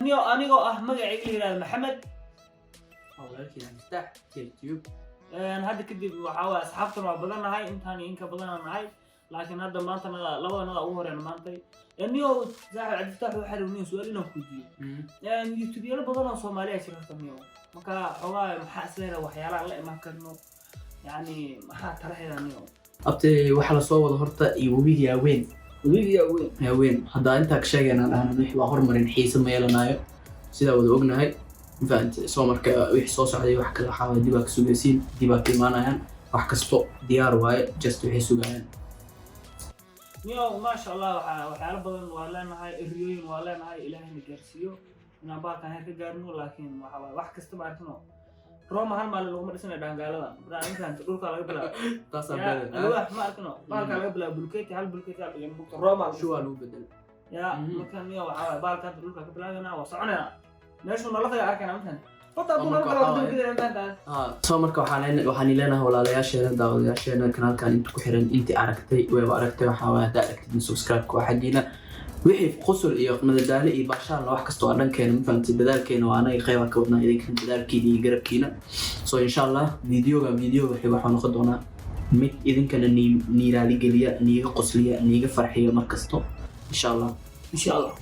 anigoo ah magacayga la yiraahdo Maxamed awalkiina Miftaax YouTube hadda kadib waxa waa asxaabtan waa badanahay intaan in ka badan nahay laakiin hadda maanta labadana ugu horeeyna maanta niyo Zahra Cabdifataax waxa uu niyo su'aal inuu ku diiyo YouTube yar badan oo Soomaaliya shirkadda niyo marka xogaa maxaa isleeyahay waxyaalaha la iman karno yani maxaa taraxayda niyo abtay waxa la soo wada horta iyo webiga weyn hadda inta ka sheegayna aan waa horumarin xiisa meelanayo sida wada ognahay faanta soo marka wixii soo socday wax kala xawaa dib ka sugaysiin dib ka imaanayaan wax kasto diyaar waaye just wixii sugayaan niyo ma sha Allah waxyaalo badan waa leenahay riyooyin waa leenahay Ilaahayna gaarsiiyo inaan baalkan heer ka gaarno laakiin waxa wax kasta ma arkano Roma hal maalin lagu madhisanay dhangaalada intaan dhulka laga bilaabo wax ma arkano baalka laga bilaabo bulkeeti hal bulkeeti hal dhigan bugta Roma shuwa lagu bedel ya marka niyo waxa baalka dhulka ka bilaabana waa soconayna meeshu nolosha arkana intaan soo marka waxaan ileenahay walaalayaasheena daawadayaasheena kanaalkan inta ku xiran intii aragtay way aragtay waxa waa hada aragtid subscribe ku xaqiina wixii qusul iyo madadaalo iyo baashaan wax kasto aan dhankeena ma fahamtay dadaalkeena waa anay qayb ka wadnaa idinka dadaalkiina iyo garabkiina so insha Allah videoga wixii waxaan noqon doonaa mid idinkana niiraali geliya niiga qosliya niiga farxiyo markasto insha Allah